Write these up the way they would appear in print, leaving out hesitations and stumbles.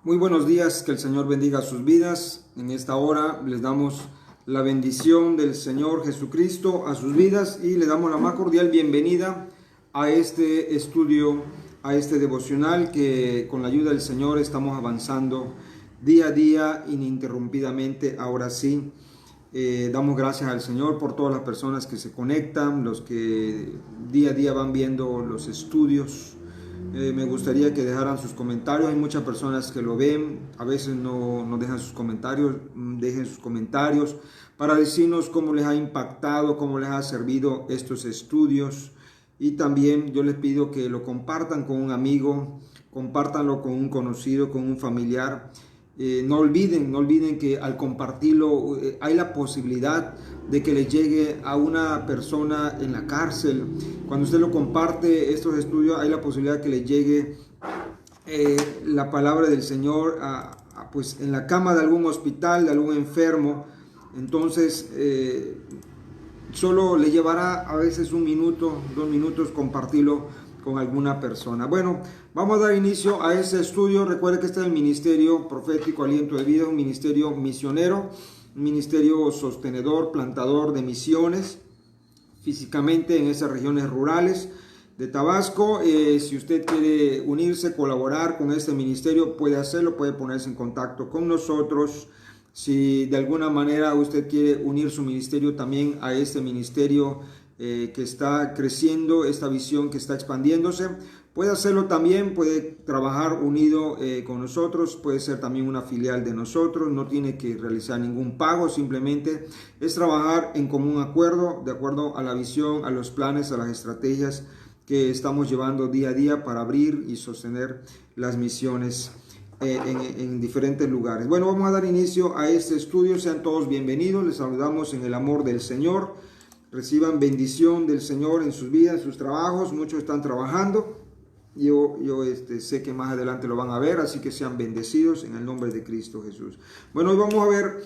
Muy buenos días, que el Señor bendiga sus vidas. En esta hora les damos la bendición del Señor Jesucristo a sus vidas y le damos la más cordial bienvenida a este estudio, a este devocional que con la ayuda del Señor estamos avanzando día a día ininterrumpidamente. Ahora sí, damos gracias al Señor por todas las personas que se conectan, los que día a día van viendo los estudios. Me gustaría que dejaran sus comentarios. Hay muchas personas que lo ven, a veces no dejan sus comentarios. Dejen sus comentarios para decirnos cómo les ha impactado, cómo les ha servido estos estudios. Y también yo les pido que lo compartan con un amigo, compártanlo con un conocido, con un familiar. No olviden que al compartirlo hay la posibilidad de que le llegue a una persona en la cárcel. Cuando usted lo comparte, estos estudios, hay la posibilidad que le llegue la palabra del Señor pues en la cama de algún hospital, de algún enfermo. Entonces, solo le llevará a veces 1 minuto, 2 minutos compartirlo con alguna persona. Bueno, vamos a dar inicio a ese estudio. Recuerde que este es el Ministerio Profético Aliento de Vida, un ministerio misionero, un ministerio sostenedor, plantador de misiones, físicamente en esas regiones rurales de Tabasco. Si usted quiere unirse, colaborar con este ministerio, puede hacerlo, puede ponerse en contacto con nosotros. Si de alguna manera usted quiere unir su ministerio también a este ministerio que está creciendo, esta visión que está expandiéndose, puede hacerlo también, puede trabajar unido con nosotros, puede ser también una filial de nosotros, no tiene que realizar ningún pago, simplemente es trabajar en común acuerdo, de acuerdo a la visión, a los planes, a las estrategias que estamos llevando día a día para abrir y sostener las misiones en diferentes lugares. Bueno, vamos a dar inicio a este estudio. Sean todos bienvenidos, les saludamos en el amor del Señor. Reciban bendición del Señor en sus vidas, en sus trabajos. Muchos están trabajando. Yo sé que más adelante lo van a ver, así que sean bendecidos en el nombre de Cristo Jesús. Bueno, hoy vamos a ver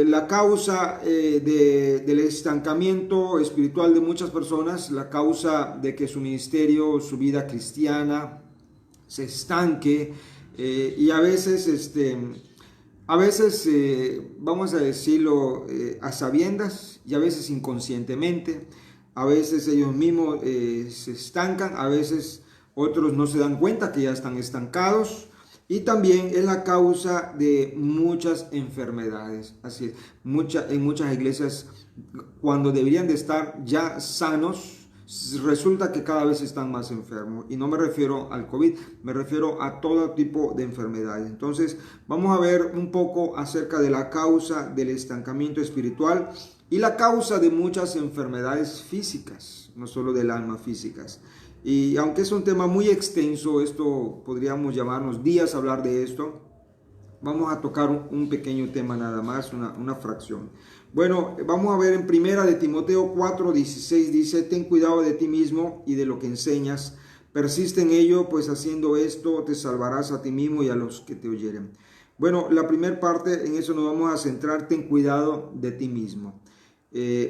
la causa del estancamiento espiritual de muchas personas, la causa de que su ministerio, su vida cristiana se estanque y a veces vamos a decirlo a sabiendas y a veces inconscientemente. A veces ellos mismos se estancan, a veces otros no se dan cuenta que ya están estancados. Y también es la causa de muchas enfermedades. Así es, en muchas iglesias, cuando deberían de estar ya sanos, resulta que cada vez están más enfermos. Y no me refiero al COVID, me refiero a todo tipo de enfermedades. Entonces, vamos a ver un poco acerca de la causa del estancamiento espiritual y la causa de muchas enfermedades físicas, no solo del alma, físicas. Y aunque es un tema muy extenso, esto podríamos llamarnos días a hablar de esto, vamos a tocar un pequeño tema nada más, una fracción. Bueno, vamos a ver en primera de Timoteo 4:16, dice: ten cuidado de ti mismo y de lo que enseñas, persiste en ello, pues haciendo esto te salvarás a ti mismo y a los que te oyeren. Bueno, la primera parte, en eso nos vamos a centrar: ten cuidado de ti mismo.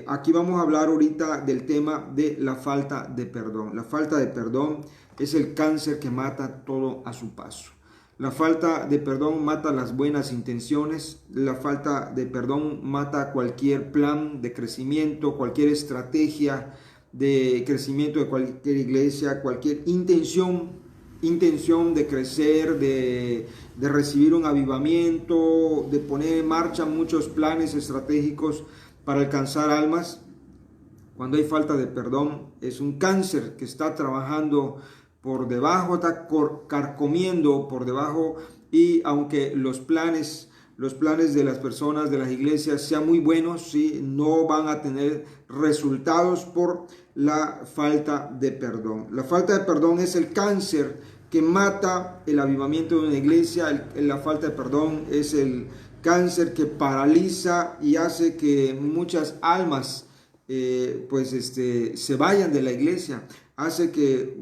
Aquí vamos a hablar ahorita del tema de la falta de perdón. La falta de perdón es el cáncer que mata todo a su paso. La falta de perdón mata las buenas intenciones. La falta de perdón mata cualquier plan de crecimiento, cualquier estrategia de crecimiento de cualquier iglesia, cualquier intención de crecer, de recibir un avivamiento, de poner en marcha muchos planes estratégicos para alcanzar almas. Cuando hay falta de perdón, es un cáncer que está trabajando por debajo, está carcomiendo por debajo, y aunque los planes de las personas, de las iglesias sean muy buenos, ¿sí?, no van a tener resultados por la falta de perdón. La falta de perdón es el cáncer que mata el avivamiento de una iglesia. La falta de perdón es el cáncer que paraliza y hace que muchas almas se vayan de la iglesia. Hace que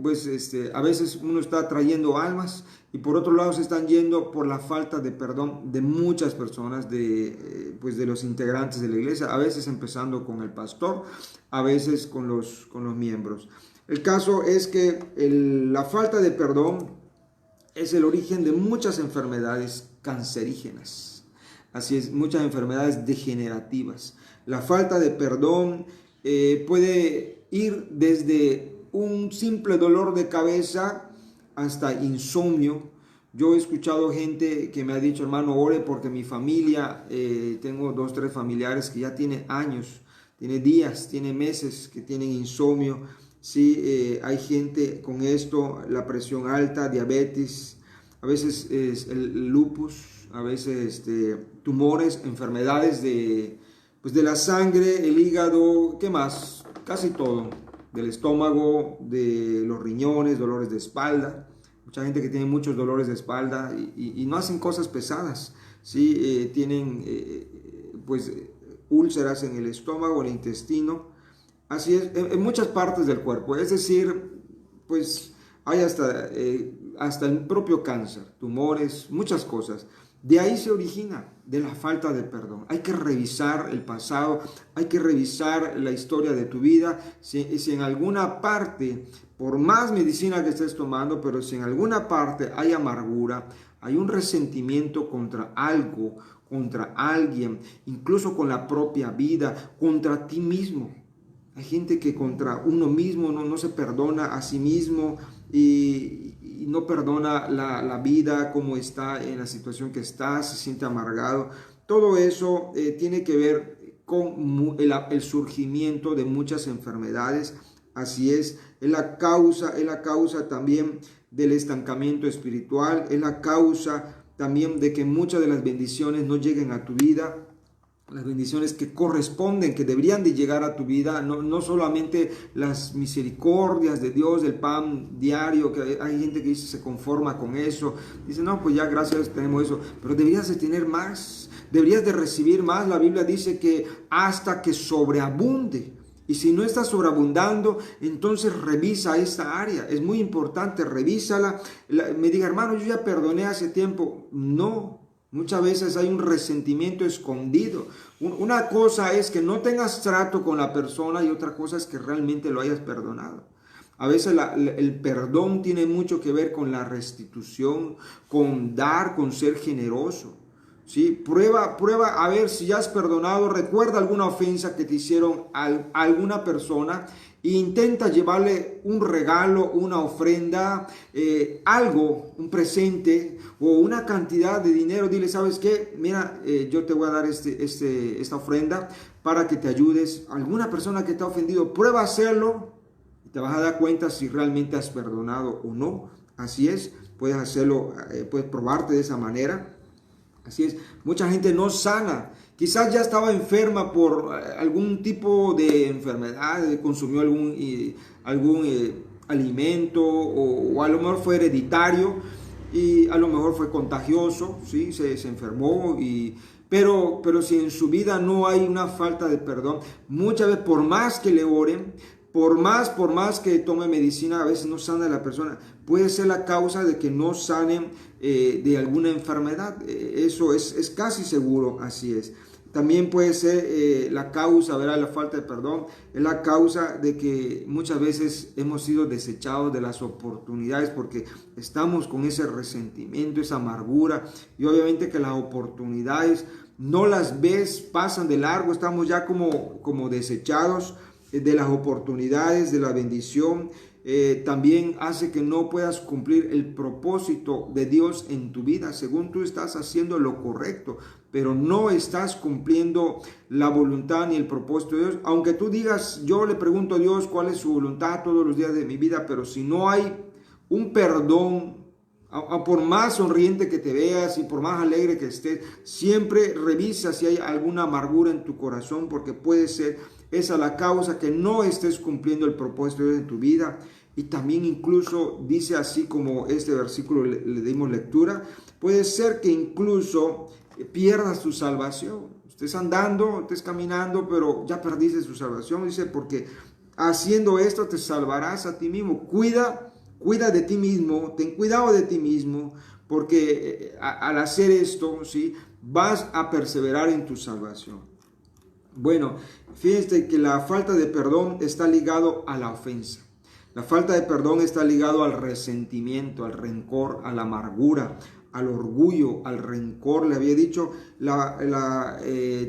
a veces uno está trayendo almas y por otro lado se están yendo por la falta de perdón de muchas personas, de los integrantes de la iglesia, a veces empezando con el pastor, a veces con los miembros. El caso es que la falta de perdón es el origen de muchas enfermedades cancerígenas. Así es, muchas enfermedades degenerativas. La falta de perdón puede ir desde un simple dolor de cabeza hasta insomnio. Yo he escuchado gente que me ha dicho, hermano, ore porque mi familia, tengo 2, 3 familiares que ya tienen años, tiene días, tiene meses que tienen insomnio. Sí, hay gente con esto, la presión alta, diabetes, a veces es el lupus, a veces tumores, enfermedades pues de la sangre, el hígado, ¿qué más? Casi todo, del estómago, de los riñones, dolores de espalda. Mucha gente que tiene muchos dolores de espalda y no hacen cosas pesadas, ¿sí? Tienen pues úlceras en el estómago, el intestino. Así es, en muchas partes del cuerpo, es decir, pues hay hasta el propio cáncer, tumores, muchas cosas. De ahí se origina, de la falta de perdón. Hay que revisar el pasado, hay que revisar la historia de tu vida. Si en alguna parte, por más medicina que estés tomando, pero si en alguna parte hay amargura, hay un resentimiento contra algo, contra alguien, incluso con la propia vida, contra ti mismo. Hay gente que contra uno mismo no se perdona a sí mismo y no perdona la vida como está, en la situación que está, se siente amargado. Todo eso tiene que ver con el surgimiento de muchas enfermedades. Así es la causa también del estancamiento espiritual, es la causa también de que muchas de las bendiciones no lleguen a tu vida. Las bendiciones que corresponden, que deberían de llegar a tu vida, no solamente las misericordias de Dios, el pan diario, que hay gente que dice se conforma con eso, dice no, pues ya gracias tenemos eso, pero deberías de tener más, deberías de recibir más. La Biblia dice que hasta que sobreabunde, y si no está sobreabundando, entonces revisa esta área, es muy importante, revísala. Me diga, hermano, yo ya perdoné hace tiempo. No. Muchas veces hay un resentimiento escondido. Una cosa es que no tengas trato con la persona y otra cosa es que realmente lo hayas perdonado. A veces el perdón tiene mucho que ver con la restitución, con dar, con ser generoso. ¿Sí? Prueba a ver si ya has perdonado. Recuerda alguna ofensa que te hicieron a alguna persona e intenta llevarle un regalo, una ofrenda, algo, un presente o una cantidad de dinero. Dile, ¿sabes qué? Mira, yo te voy a dar esta ofrenda para que te ayudes. Alguna persona que te ha ofendido, prueba a hacerlo y te vas a dar cuenta si realmente has perdonado o no. Así es, puedes hacerlo, puedes probarte de esa manera. Así es, mucha gente no sana, quizás ya estaba enferma por algún tipo de enfermedad, consumió algún alimento o a lo mejor fue hereditario y a lo mejor fue contagioso, ¿sí? Se enfermó, pero si en su vida no hay una falta de perdón, muchas veces por más que le oren, por más que tome medicina, a veces no sana la persona. Puede ser la causa de que no sanen de alguna enfermedad. Eso es casi seguro, así es. También puede ser la causa, ¿verdad? La falta de perdón es la causa de que muchas veces hemos sido desechados de las oportunidades porque estamos con ese resentimiento, esa amargura, y obviamente que las oportunidades no las ves, pasan de largo, estamos ya como desechados de las oportunidades, de la bendición. También hace que no puedas cumplir el propósito de Dios en tu vida, según tú estás haciendo lo correcto, pero no estás cumpliendo la voluntad ni el propósito de Dios. Aunque tú digas, yo le pregunto a Dios cuál es su voluntad todos los días de mi vida, pero si no hay un perdón, por más sonriente que te veas y por más alegre que estés, siempre revisa si hay alguna amargura en tu corazón, porque puede ser esa la causa que no estés cumpliendo el propósito de Dios en tu vida. Y también incluso dice así como este versículo le dimos lectura, puede ser que incluso pierdas tu salvación. Estés andando, estés caminando, pero ya perdiste tu salvación. Dice, porque haciendo esto te salvarás a ti mismo. Cuida de ti mismo, ten cuidado de ti mismo, porque al hacer esto, ¿sí?, vas a perseverar en tu salvación. Bueno, fíjense que la falta de perdón está ligado a la ofensa. La falta de perdón está ligado al resentimiento, al rencor, a la amargura, al orgullo, al rencor. Le había dicho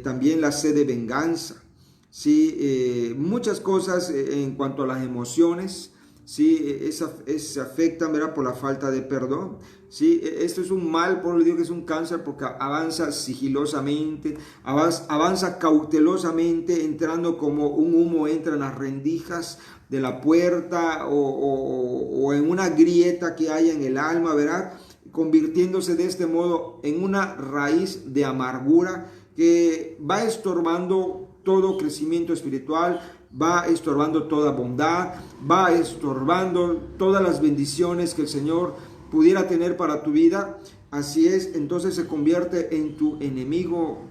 también la sed de venganza. Sí, muchas cosas en cuanto a las emociones. Sí, se afectan, ¿verdad?, por la falta de perdón. Sí, esto es un mal, por lo digo que es un cáncer, porque avanza sigilosamente, avanza cautelosamente, entrando como un humo entra en las rendijas de la puerta o en una grieta que haya en el alma, ¿verdad?, convirtiéndose de este modo en una raíz de amargura que va estorbando todo crecimiento espiritual, va estorbando toda bondad, va estorbando todas las bendiciones que el Señor pudiera tener para tu vida. Así es, entonces se convierte en tu enemigo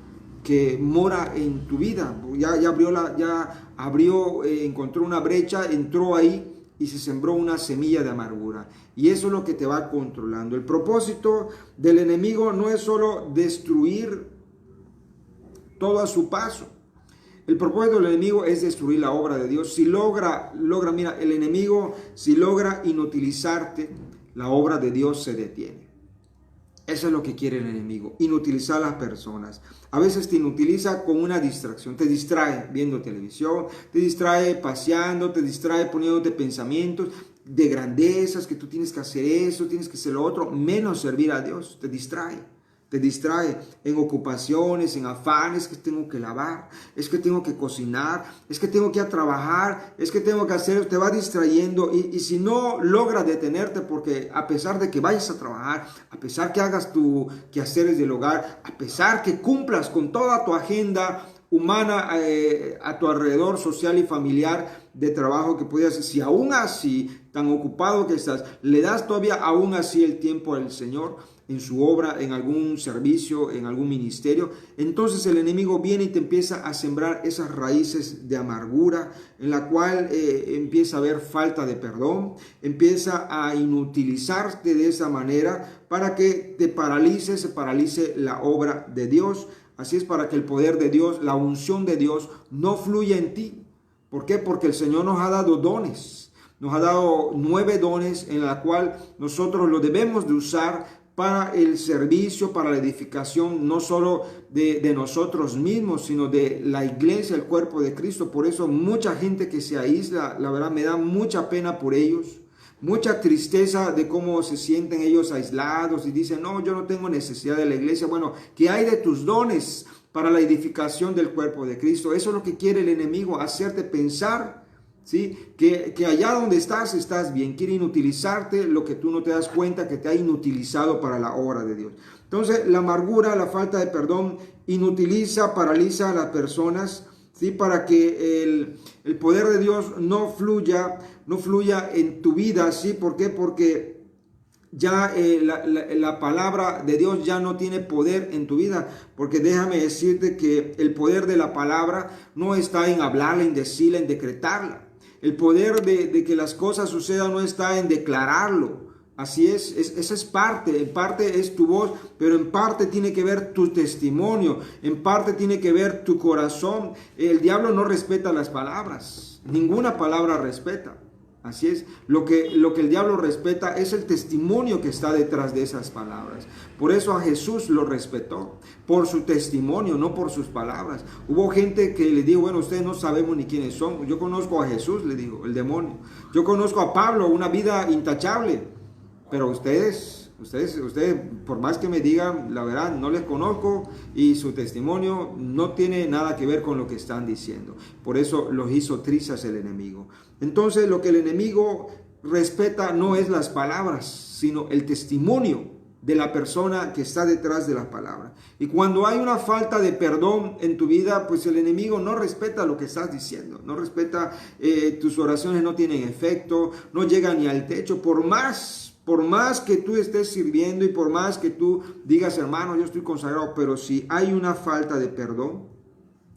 que mora en tu vida. Ya abrió, encontró una brecha, entró ahí y se sembró una semilla de amargura. Y eso es lo que te va controlando. El propósito del enemigo no es solo destruir todo a su paso. El propósito del enemigo es destruir la obra de Dios. Si logra, mira, el enemigo, si logra inutilizarte, la obra de Dios se detiene. Eso es lo que quiere el enemigo, inutilizar a las personas. A veces te inutiliza con una distracción, te distrae viendo televisión, te distrae paseando, te distrae poniéndote pensamientos de grandezas, que tú tienes que hacer eso, tienes que hacer lo otro, menos servir a Dios, te distrae en ocupaciones, en afanes, que tengo que lavar, es que tengo que cocinar, es que tengo que ir a trabajar, es que tengo que hacer, te va distrayendo y si no logra detenerte, porque a pesar de que vayas a trabajar, a pesar que hagas tu quehaceres del hogar, a pesar que cumplas con toda tu agenda humana a tu alrededor, social y familiar, de trabajo que puedas hacer, si aún así, tan ocupado que estás, le das todavía aún así el tiempo al Señor, en su obra, en algún servicio, en algún ministerio, entonces el enemigo viene y te empieza a sembrar esas raíces de amargura, en la cual empieza a haber falta de perdón, empieza a inutilizarte de esa manera para que se paralice la obra de Dios. Así es, para que el poder de Dios, la unción de Dios no fluya en ti. ¿Por qué? Porque el Señor nos ha dado dones, nos ha dado 9 dones en la cual nosotros lo debemos de usar para el servicio, para la edificación, no solo de nosotros mismos, sino de la iglesia, el cuerpo de Cristo. Por eso mucha gente que se aísla, la verdad me da mucha pena por ellos, mucha tristeza de cómo se sienten ellos aislados y dicen, no, yo no tengo necesidad de la iglesia. Bueno, ¿qué hay de tus dones para la edificación del cuerpo de Cristo? Eso es lo que quiere el enemigo, hacerte pensar, ¿sí?, que allá donde estás bien. Quiere inutilizarte lo que tú no te das cuenta que te ha inutilizado para la obra de Dios. Entonces, la amargura, la falta de perdón, paraliza a las personas, ¿sí?, para que el poder de Dios no fluya en tu vida, ¿sí? ¿Por qué? Porque ya la palabra de Dios ya no tiene poder en tu vida, porque déjame decirte que el poder de la palabra no está en hablarla, en decirla, en decretarla. El poder de que las cosas sucedan no está en declararlo. Así es, esa es parte, en parte es tu voz, pero en parte tiene que ver tu testimonio, en parte tiene que ver tu corazón. El diablo no respeta las palabras, ninguna palabra respeta. Así es, lo que el diablo respeta es el testimonio que está detrás de esas palabras. Por eso a Jesús lo respetó, por su testimonio, no por sus palabras. Hubo gente que le dijo, bueno, ustedes no sabemos ni quiénes son. Yo conozco a Jesús, le digo, el demonio. Yo conozco a Pablo, una vida intachable. Pero ustedes, por más que me digan, la verdad, no les conozco y su testimonio no tiene nada que ver con lo que están diciendo. Por eso los hizo trizas el enemigo. Entonces, lo que el enemigo respeta no es las palabras, sino el testimonio de la persona que está detrás de la palabra. Y cuando hay una falta de perdón en tu vida, pues el enemigo no respeta lo que estás diciendo, no respeta, tus oraciones no tienen efecto, no llegan ni al techo, por más que tú estés sirviendo y por más que tú digas, hermano, yo estoy consagrado, pero si hay una falta de perdón,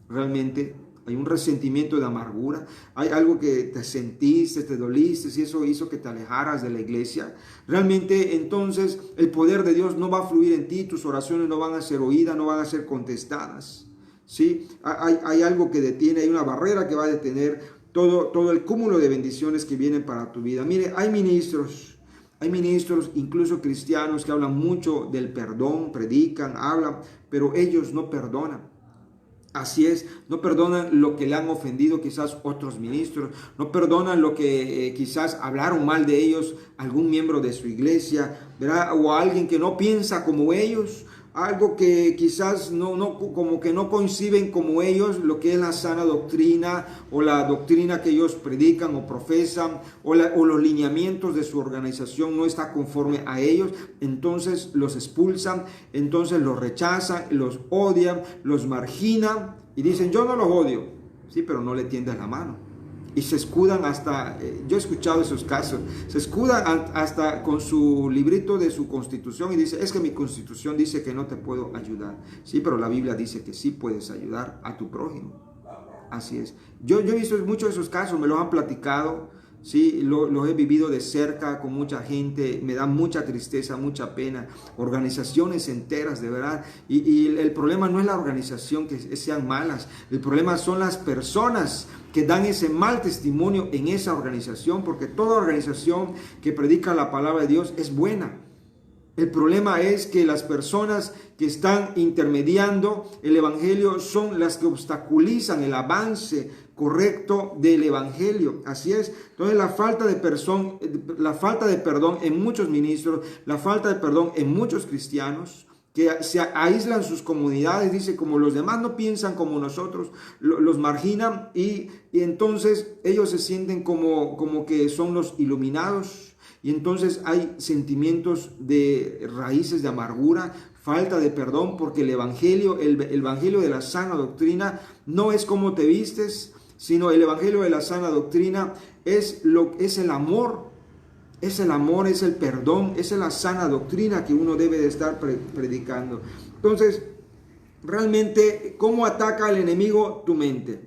realmente hay un resentimiento de amargura, hay algo que te sentiste, te doliste, y eso hizo que te alejaras de la iglesia, realmente entonces el poder de Dios no va a fluir en ti, tus oraciones no van a ser oídas, no van a ser contestadas, ¿sí? Hay algo que detiene, hay una barrera que va a detener todo el cúmulo de bendiciones que vienen para tu vida. Mire, hay ministros, incluso cristianos, que hablan mucho del perdón, predican, hablan, pero ellos no perdonan. Así es, no perdonan lo que le han ofendido quizás otros ministros, no perdonan lo que quizás hablaron mal de ellos algún miembro de su iglesia, ¿verdad? O alguien que no piensa como ellos, algo que quizás como que no conciben como ellos lo que es la sana doctrina o la doctrina que ellos predican o profesan o los lineamientos de su organización no está conforme a ellos. Entonces los expulsan, entonces los rechazan, los odian, los marginan y dicen: yo no los odio, sí, pero no le tiendes la mano. Y se escudan hasta, yo he escuchado esos casos, se escudan hasta con su librito de su constitución y dice: es que mi constitución dice que no te puedo ayudar. Sí, pero la Biblia dice que sí puedes ayudar a tu prójimo. Así es. Yo he visto muchos de esos casos, me los han platicado, sí, los he vivido de cerca con mucha gente, me da mucha tristeza, mucha pena, organizaciones enteras, de verdad. Y el problema no es la organización que sean malas, el problema son las personas que dan ese mal testimonio en esa organización, porque toda organización que predica la palabra de Dios es buena. El problema es que las personas que están intermediando el evangelio son las que obstaculizan el avance correcto del evangelio. Así es. Entonces la falta de perdón en muchos ministros, la falta de perdón en muchos cristianos que se aíslan sus comunidades, dice, como los demás no piensan como nosotros, los marginan y entonces ellos se sienten como que son los iluminados. Y entonces hay sentimientos de raíces de amargura, falta de perdón, porque el evangelio de la sana doctrina no es cómo te vistes, sino el evangelio de la sana doctrina es el amor. Es el amor, es el perdón, es la sana doctrina que uno debe de estar predicando. Entonces, realmente, ¿cómo ataca el enemigo tu mente?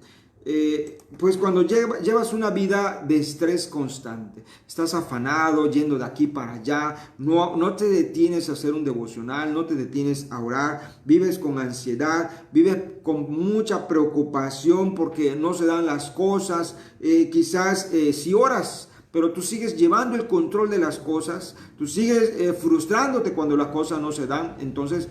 Pues cuando llevas una vida de estrés constante, estás afanado, yendo de aquí para allá, no te detienes a hacer un devocional, no te detienes a orar, vives con ansiedad, vives con mucha preocupación porque no se dan las cosas, quizás si oras, pero tú sigues llevando el control de las cosas, tú sigues frustrándote cuando las cosas no se dan, entonces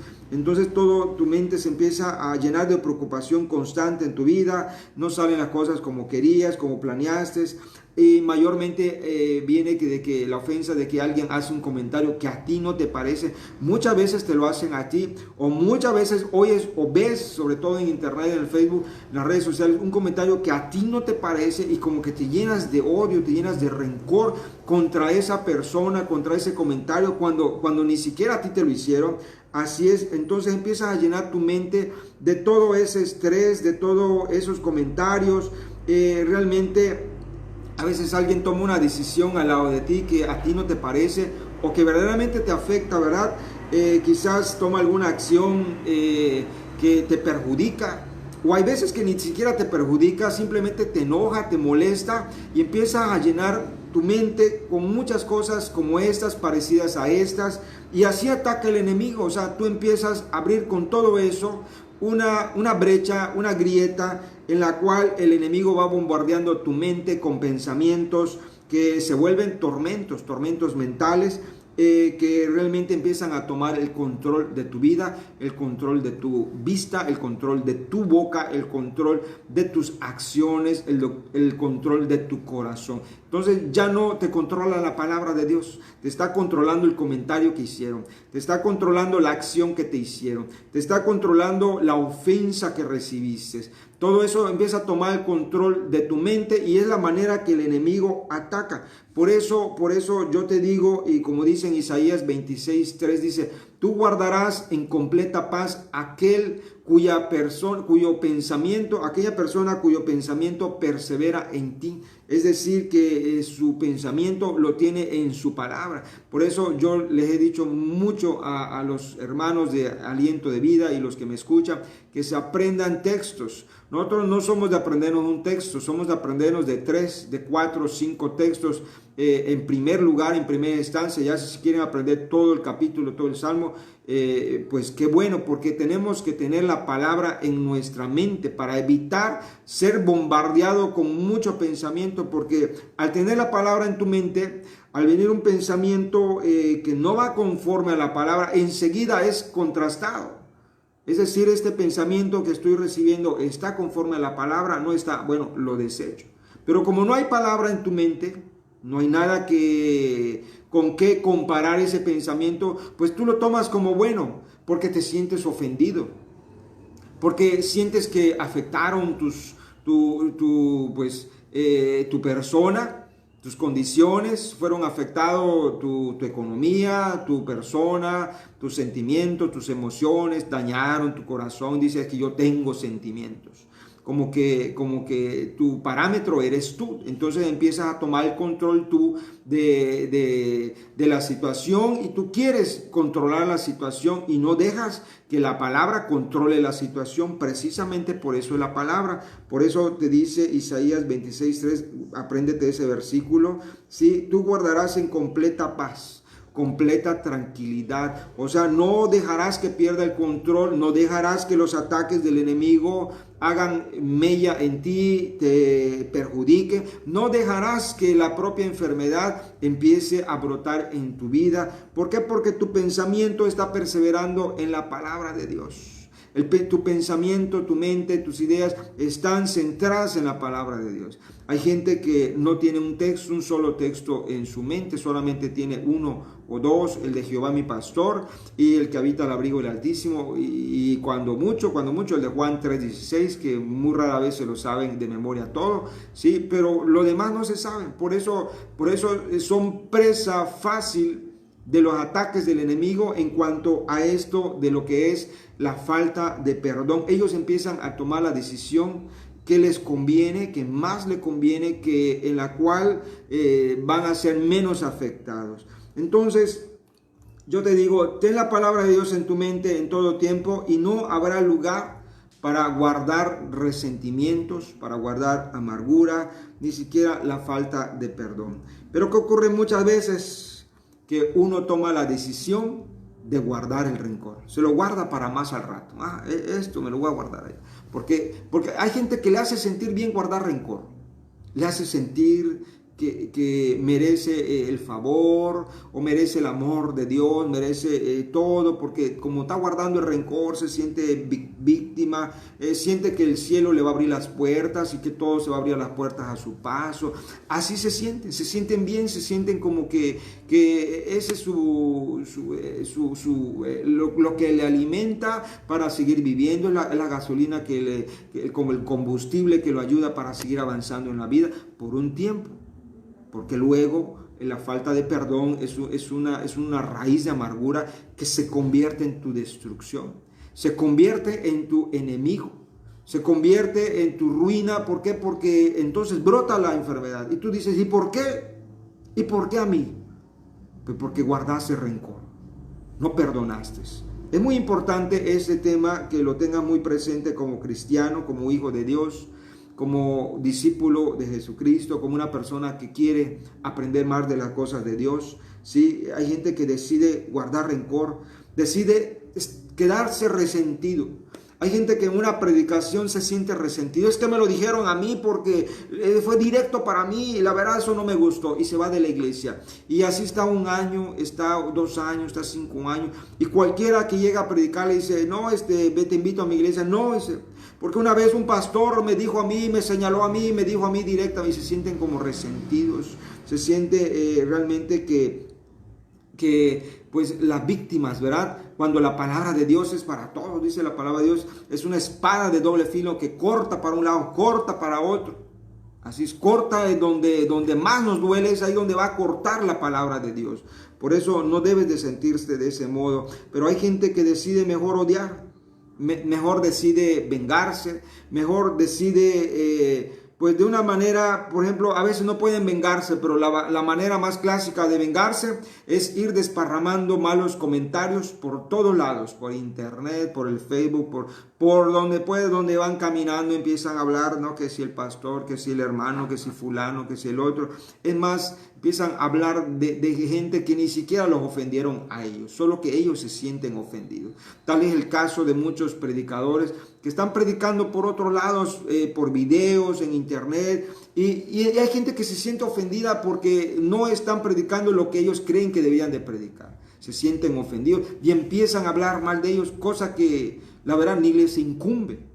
todo tu mente se empieza a llenar de preocupación constante en tu vida, no salen las cosas como querías, como planeaste, y mayormente viene de que la ofensa de que alguien hace un comentario que a ti no te parece, muchas veces te lo hacen a ti, o muchas veces oyes o ves, sobre todo en internet, en el Facebook, en las redes sociales, un comentario que a ti no te parece y como que te llenas de odio, te llenas de rencor contra esa persona, contra ese comentario, cuando ni siquiera a ti te lo hicieron. Así es, entonces empiezas a llenar tu mente de todo ese estrés, de todos esos comentarios. Realmente a veces alguien toma una decisión al lado de ti que a ti no te parece o que verdaderamente te afecta, ¿verdad? Quizás toma alguna acción que te perjudica. O hay veces que ni siquiera te perjudica, simplemente te enoja, te molesta y empiezas a llenar tu mente con muchas cosas como estas, parecidas a estas, y así ataca el enemigo. O sea, tú empiezas a abrir con todo eso una brecha, una grieta en la cual el enemigo va bombardeando tu mente con pensamientos que se vuelven tormentos mentales, que realmente empiezan a tomar el control de tu vida, el control de tu vista, el control de tu boca, el control de tus acciones, el control de tu corazón. Entonces ya no te controla la palabra de Dios, te está controlando el comentario que hicieron, te está controlando la acción que te hicieron, te está controlando la ofensa que recibiste. Todo eso empieza a tomar el control de tu mente y es la manera que el enemigo ataca. Por eso yo te digo, y como dice en Isaías 26:3, dice: tú guardarás en completa paz aquella persona cuyo pensamiento persevera en ti. Es decir, que su pensamiento lo tiene en su palabra. Por eso yo les he dicho mucho a los hermanos de Aliento de Vida y los que me escuchan, que se aprendan textos. Nosotros no somos de aprendernos un texto, somos de aprendernos de 3, de 4, 5 textos en primer lugar, en primera instancia. Ya si quieren aprender todo el capítulo, todo el Salmo, pues qué bueno, porque tenemos que tener la palabra en nuestra mente para evitar ser bombardeado con mucho pensamiento, porque al tener la palabra en tu mente, al venir un pensamiento que no va conforme a la palabra, enseguida es contrastado. Es decir, este pensamiento que estoy recibiendo está conforme a la palabra, no está, bueno, lo desecho. Pero como no hay palabra en tu mente, no hay nada con qué comparar ese pensamiento, pues tú lo tomas como bueno, porque te sientes ofendido, porque sientes que afectaron tu persona, tus condiciones, fueron afectados tu economía, tu persona, tus sentimientos, tus emociones, dañaron tu corazón. Dices que yo tengo sentimientos. Como que tu parámetro eres tú. Entonces empiezas a tomar el control tú de la situación, y tú quieres controlar la situación y no dejas que la palabra controle la situación. Precisamente por eso es la palabra. Por eso te dice Isaías 26:3, apréndete ese versículo. ¿Sí? Tú guardarás en completa paz, completa tranquilidad. O sea, no dejarás que pierda el control, no dejarás que los ataques del enemigo hagan mella en ti, te perjudique. No dejarás que la propia enfermedad empiece a brotar en tu vida. ¿Por qué? Porque tu pensamiento está perseverando en la palabra de Dios. Tu pensamiento, tu mente, tus ideas están centradas en la palabra de Dios. Hay gente que no tiene un solo texto en su mente, solamente tiene uno o dos, el de Jehová mi pastor y el que habita al abrigo del Altísimo, y cuando mucho, el de Juan 3:16, que muy rara vez se lo saben de memoria todo, ¿sí? Pero lo demás no se saben. Por eso son presa fácil de los ataques del enemigo en cuanto a esto de lo que es la falta de perdón. Ellos empiezan a tomar la decisión que les conviene, que más les conviene, en la cual van a ser menos afectados. Entonces, yo te digo, ten la palabra de Dios en tu mente en todo tiempo, y no habrá lugar para guardar resentimientos, para guardar amargura, ni siquiera la falta de perdón. Pero ¿qué ocurre muchas veces? Que uno toma la decisión de guardar el rencor. Se lo guarda para más al rato. Esto me lo voy a guardar ahí. Porque hay gente que le hace sentir bien guardar rencor. Le hace sentir que merece el favor, o merece el amor de Dios, merece todo, porque como está guardando el rencor, se siente víctima, siente que el cielo le va a abrir las puertas y que todo se va a abrir las puertas a su paso. Así se sienten bien, se sienten como que ese es lo que le alimenta para seguir viviendo, es la gasolina como el combustible que lo ayuda para seguir avanzando en la vida por un tiempo. Porque luego la falta de perdón es una raíz de amargura que se convierte en tu destrucción, se convierte en tu enemigo, se convierte en tu ruina. ¿Por qué? Porque entonces brota la enfermedad y tú dices, ¿y por qué? ¿Y por qué a mí? Pues porque guardaste rencor, no perdonaste. Es muy importante este tema, que lo tengas muy presente como cristiano, como hijo de Dios, como discípulo de Jesucristo, como una persona que quiere aprender más de las cosas de Dios. ¿Sí? Hay gente que decide guardar rencor, decide quedarse resentido. Hay gente que en una predicación se siente resentido. Es que me lo dijeron a mí porque fue directo para mí y la verdad eso no me gustó, y se va de la iglesia. Y así está 1 año, está 2 años, está 5 años. Y cualquiera que llega a predicar le dice, no, te invito a mi iglesia. No, porque una vez un pastor me dijo a mí, me señaló a mí, me dijo a mí directa, y se sienten como resentidos. Se siente realmente que pues las víctimas, ¿verdad? Cuando la palabra de Dios es para todos, dice la palabra de Dios, es una espada de doble filo que corta para un lado, corta para otro. Así es, corta donde más nos duele, es ahí donde va a cortar la palabra de Dios. Por eso no debes de sentirte de ese modo. Pero hay gente que decide mejor odiar, mejor decide vengarse, mejor decide pues de una manera, por ejemplo, a veces no pueden vengarse, pero la manera más clásica de vengarse es ir desparramando malos comentarios por todos lados, por internet, por el Facebook, por donde puede, donde van caminando, empiezan a hablar, ¿no? Que si el pastor, que si el hermano, que si fulano, que si el otro. Es más, empiezan a hablar de gente que ni siquiera los ofendieron a ellos, solo que ellos se sienten ofendidos. Tal es el caso de muchos predicadores que están predicando por otros lados, por videos, en internet, y hay gente que se siente ofendida porque no están predicando lo que ellos creen que debían de predicar. Se sienten ofendidos y empiezan a hablar mal de ellos, cosa que la verdad ni les incumbe.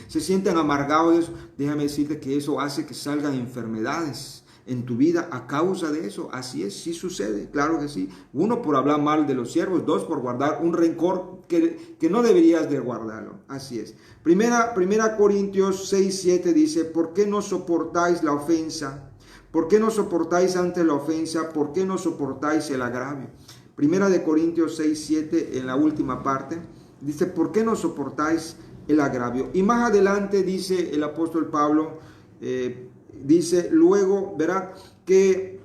Se sienten amargados de eso. Déjame decirte que eso hace que salgan enfermedades en tu vida a causa de eso. Así es, sí sucede, claro que sí. Uno, por hablar mal de los siervos. Dos, por guardar un rencor que no deberías de guardarlo. Así es. Primera Corintios 6:7 dice: ¿por qué no soportáis la ofensa? ¿Por qué no soportáis ante la ofensa? ¿Por qué no soportáis el agravio? Primera de Corintios 6:7, en la última parte, dice: ¿por qué no soportáis el agravio? Y más adelante dice el apóstol Pablo, dice luego, verá, que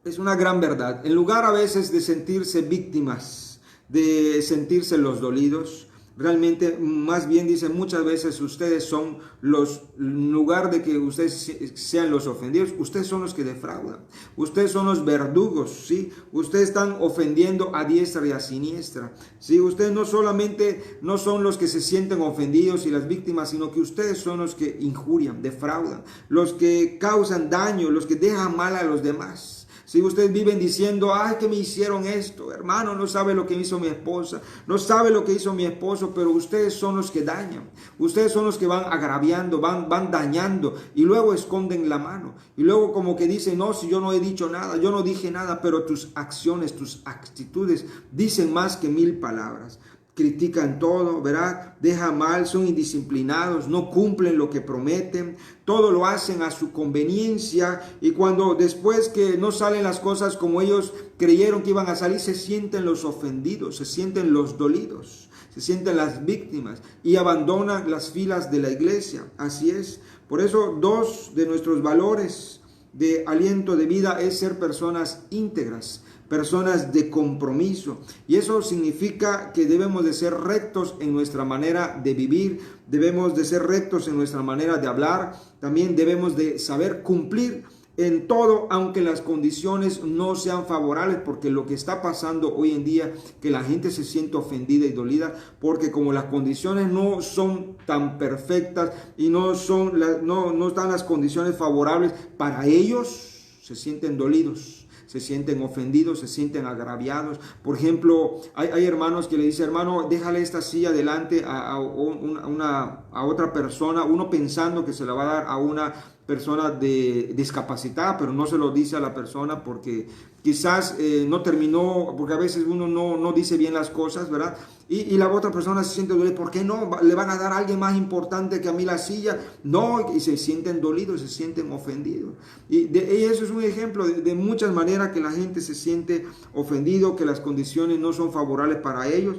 es una gran verdad. En lugar a veces de sentirse víctimas, de sentirse los dolidos, realmente, más bien dice, muchas veces ustedes son en lugar de que ustedes sean los ofendidos, ustedes son los que defraudan. Ustedes son los verdugos, ¿sí? Ustedes están ofendiendo a diestra y a siniestra, ¿sí? Ustedes no solamente no son los que se sienten ofendidos y las víctimas, sino que ustedes son los que injurian, defraudan, los que causan daño, los que dejan mal a los demás. Si ustedes viven diciendo: ay, que me hicieron esto, hermano, no sabe lo que hizo mi esposa, no sabe lo que hizo mi esposo, pero ustedes son los que dañan, ustedes son los que van agraviando, van dañando, y luego esconden la mano, y luego como que dicen: no, si yo no he dicho nada, yo no dije nada, pero tus acciones, tus actitudes dicen más que 1000 palabras. Critican todo, ¿verdad? Dejan mal, son indisciplinados, no cumplen lo que prometen, todo lo hacen a su conveniencia, y cuando después que no salen las cosas como ellos creyeron que iban a salir, se sienten los ofendidos, se sienten los dolidos, se sienten las víctimas y abandonan las filas de la iglesia. Así es. Por eso, 2 de nuestros valores de aliento de vida es ser personas íntegras, personas de compromiso, y eso significa que debemos de ser rectos en nuestra manera de vivir, debemos de ser rectos en nuestra manera de hablar, también debemos de saber cumplir en todo, aunque las condiciones no sean favorables, porque lo que está pasando hoy en día, que la gente se siente ofendida y dolida, porque como las condiciones no son tan perfectas y no están las condiciones favorables para ellos, se sienten dolidos, se sienten ofendidos, se sienten agraviados. Por ejemplo, hay hermanos que le dicen: hermano, déjale esta silla adelante a otra persona, uno pensando que se la va a dar a una persona discapacitada, pero no se lo dice a la persona porque quizás no terminó, porque a veces uno no dice bien las cosas, ¿verdad? Y la otra persona se siente dolida. ¿Por qué no? ¿Le van a dar a alguien más importante que a mí la silla? No, y se sienten dolidos, se sienten ofendidos. Y eso es un ejemplo de muchas maneras que la gente se siente ofendido, que las condiciones no son favorables para ellos.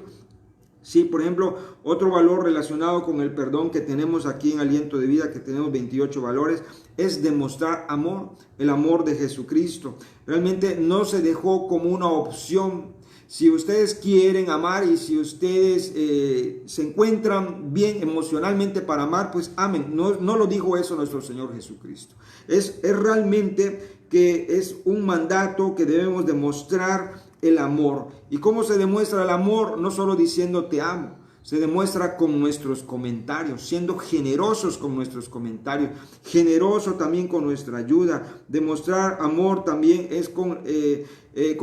Sí, por ejemplo, otro valor relacionado con el perdón que tenemos aquí en Aliento de Vida, que tenemos 28 valores, es demostrar amor, el amor de Jesucristo. Realmente no se dejó como una opción. Si ustedes quieren amar y si ustedes se encuentran bien emocionalmente para amar, pues amen. No lo dijo eso nuestro Señor Jesucristo. Es realmente que es un mandato que debemos demostrar el amor. ¿Y cómo se demuestra el amor? No solo diciendo te amo, se demuestra con nuestros comentarios, siendo generosos con nuestros comentarios, generoso también con nuestra ayuda. Demostrar amor también es con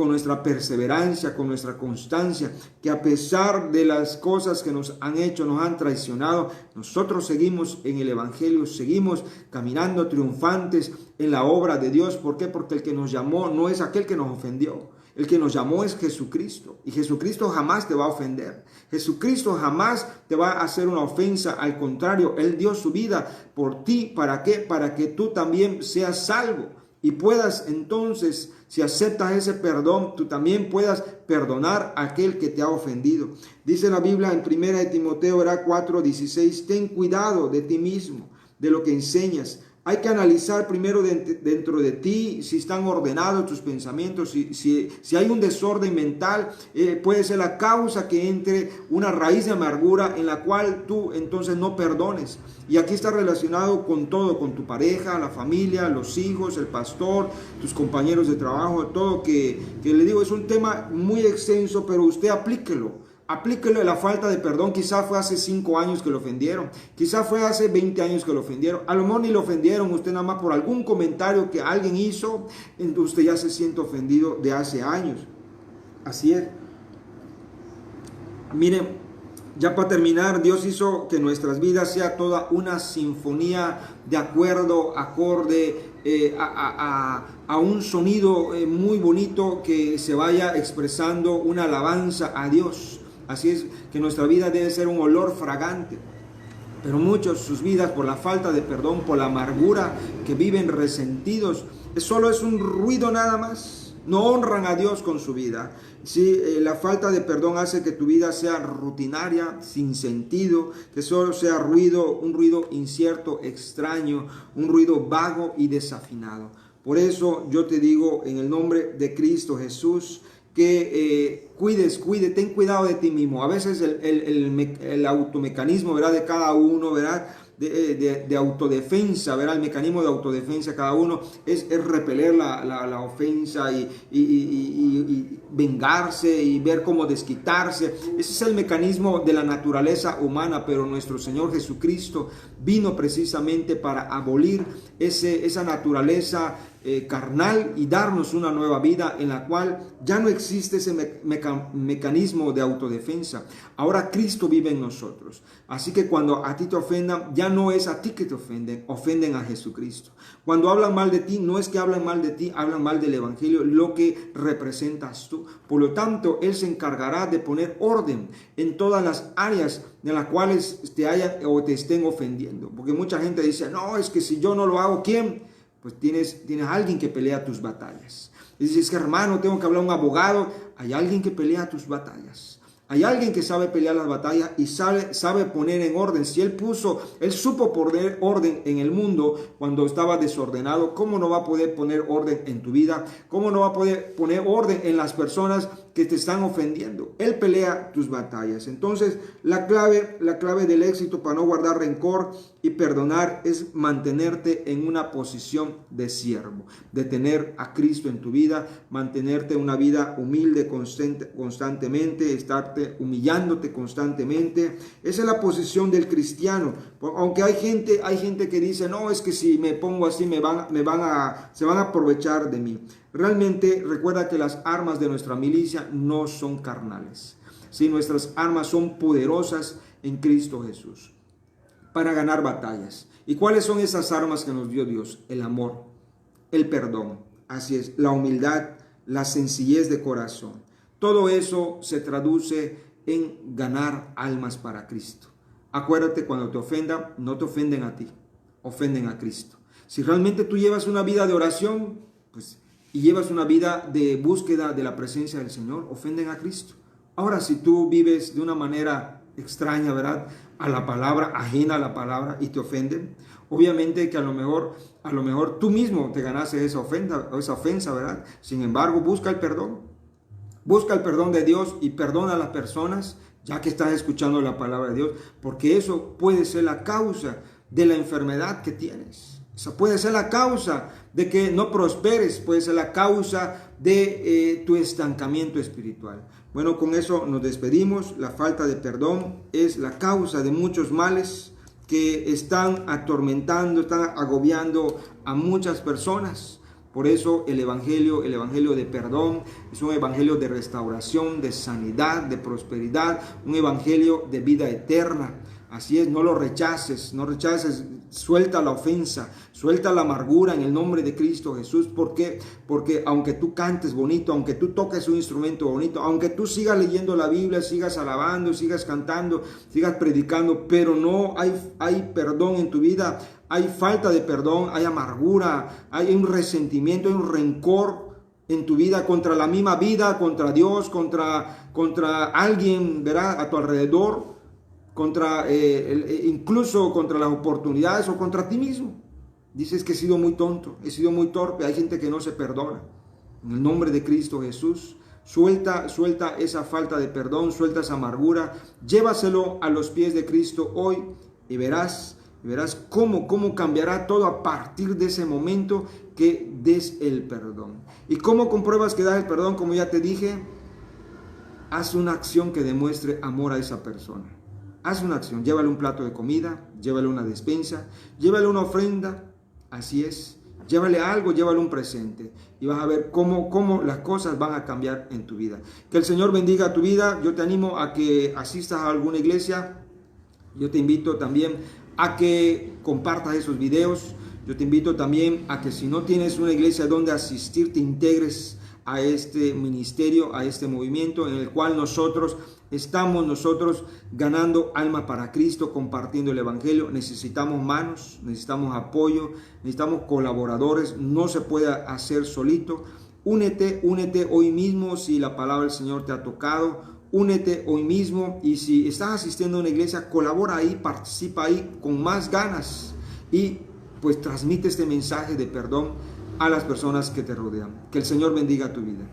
nuestra perseverancia, con nuestra constancia, que a pesar de las cosas que nos han hecho, nos han traicionado, nosotros seguimos en el Evangelio, seguimos caminando triunfantes en la obra de Dios. ¿Por qué? Porque el que nos llamó no es aquel que nos ofendió. El que nos llamó es Jesucristo, y Jesucristo jamás te va a ofender. Jesucristo jamás te va a hacer una ofensa. Al contrario, Él dio su vida por ti. ¿Para qué? Para que tú también seas salvo y puedas entonces, si aceptas ese perdón, tú también puedas perdonar a aquel que te ha ofendido. Dice la Biblia en 1 Timoteo 4:16, ten cuidado de ti mismo, de lo que enseñas. Hay que analizar primero dentro de ti si están ordenados tus pensamientos, si hay un desorden mental, puede ser la causa que entre una raíz de amargura en la cual tú entonces no perdones. Y aquí está relacionado con todo, con tu pareja, la familia, los hijos, el pastor, tus compañeros de trabajo, todo que le digo, es un tema muy extenso, pero usted aplíquelo. Aplíquelo a la falta de perdón. Quizá fue hace 5 años que lo ofendieron. Quizá fue hace 20 años que lo ofendieron. A lo mejor ni lo ofendieron. Usted nada más por algún comentario que alguien hizo, usted ya se siente ofendido de hace años. Así es. Miren, ya para terminar, Dios hizo que nuestras vidas sea toda una sinfonía de acorde a un sonido muy bonito que se vaya expresando una alabanza a Dios. Así es que nuestra vida debe ser un olor fragante. Pero muchos, sus vidas, por la falta de perdón, por la amargura que viven resentidos, solo es un ruido nada más. No honran a Dios con su vida. Sí, la falta de perdón hace que tu vida sea rutinaria, sin sentido, que solo sea ruido, un ruido incierto, extraño, un ruido vago y desafinado. Por eso yo te digo, en el nombre de Cristo Jesús, que ten cuidado de ti mismo. A veces el automecanismo, ¿verdad?, de cada uno, ¿verdad?, de autodefensa, ¿verdad?, el mecanismo de autodefensa de cada uno es repeler la ofensa y vengarse y ver cómo desquitarse. Ese es el mecanismo de la naturaleza humana, pero nuestro Señor Jesucristo vino precisamente para abolir esa naturaleza carnal y darnos una nueva vida en la cual ya no existe ese mecanismo de autodefensa. Ahora Cristo vive en nosotros. Así que cuando a ti te ofendan, ya no es a ti que te ofenden a Jesucristo. Cuando hablan mal de ti, no es que hablan mal de ti, hablan mal del Evangelio, lo que representas tú. Por lo tanto, Él se encargará de poner orden en todas las áreas de las cuales te hayan o te estén ofendiendo. Porque mucha gente dice, no, es que si yo no lo hago, ¿quién? Pues tienes alguien que pelea tus batallas. Y dices que hermano, tengo que hablar a un abogado. Hay alguien que pelea tus batallas. Hay alguien que sabe pelear las batallas y sabe poner en orden. Si Él supo poner orden en el mundo cuando estaba desordenado, ¿cómo no va a poder poner orden en tu vida? ¿Cómo no va a poder poner orden en las personas que te están ofendiendo? Él pelea tus batallas. Entonces, la clave del éxito para no guardar rencor y perdonar es mantenerte en una posición de siervo, de tener a Cristo en tu vida, mantenerte una vida humilde constantemente, estarte humillándote constantemente. Esa es la posición del cristiano. Aunque hay gente que dice, no, es que si me pongo así se van a aprovechar de mí. Realmente recuerda que las armas de nuestra milicia no son carnales. Sí, nuestras armas son poderosas en Cristo Jesús para ganar batallas. ¿Y cuáles son esas armas que nos dio Dios? El amor, el perdón, así es, la humildad, la sencillez de corazón. Todo eso se traduce en ganar almas para Cristo. Acuérdate, cuando te ofendan, no te ofenden a ti, ofenden a Cristo. Si realmente tú llevas una vida de oración, y llevas una vida de búsqueda de la presencia del Señor, ofenden a Cristo. Ahora, si tú vives de una manera extraña, ¿verdad?, a la palabra, ajena a la palabra, y te ofenden, obviamente que a lo mejor tú mismo te ganaste esa ofensa, ¿verdad? Sin embargo, busca el perdón de Dios y perdona a las personas, ya que estás escuchando la palabra de Dios, porque eso puede ser la causa de la enfermedad que tienes. Esa puede ser la causa de que no prosperes, puede ser la causa de tu estancamiento espiritual. Bueno, con eso nos despedimos. La falta de perdón es la causa de muchos males que están atormentando, están agobiando a muchas personas. Por eso el evangelio de perdón es un evangelio de restauración, de sanidad, de prosperidad, un evangelio de vida eterna. Así es, no lo rechaces, suelta la ofensa, suelta la amargura en el nombre de Cristo Jesús. ¿Por qué? Porque aunque tú cantes bonito, aunque tú toques un instrumento bonito, aunque tú sigas leyendo la Biblia, sigas alabando, sigas cantando, sigas predicando, pero no hay perdón en tu vida, hay falta de perdón, hay amargura, hay un resentimiento, hay un rencor en tu vida contra la misma vida, contra Dios, contra alguien, ¿verdad?, a tu alrededor, incluso contra las oportunidades o contra ti mismo. Dices que he sido muy tonto, he sido muy torpe. Hay gente que no se perdona. En el nombre de Cristo Jesús, suelta esa falta de perdón, suelta esa amargura, llévaselo a los pies de Cristo hoy y verás cómo cambiará todo a partir de ese momento que des el perdón. ¿Y cómo compruebas que das el perdón? Como ya te dije, haz una acción que demuestre amor a esa persona. Haz una acción, llévale un plato de comida, llévale una despensa, llévale una ofrenda, así es. Llévale algo, llévale un presente y vas a ver cómo las cosas van a cambiar en tu vida. Que el Señor bendiga tu vida. Yo te animo a que asistas a alguna iglesia. Yo te invito también a que compartas esos videos. Yo te invito también a que si no tienes una iglesia donde asistir, te integres a este ministerio, a este movimiento en el cual estamos ganando alma para Cristo, compartiendo el evangelio. Necesitamos manos, necesitamos apoyo, necesitamos colaboradores. No se puede hacer solito. Únete hoy mismo si la palabra del Señor te ha tocado. Únete hoy mismo, y si estás asistiendo a una iglesia, colabora ahí, participa ahí con más ganas y pues transmite este mensaje de perdón a las personas que te rodean. Que el Señor bendiga tu vida.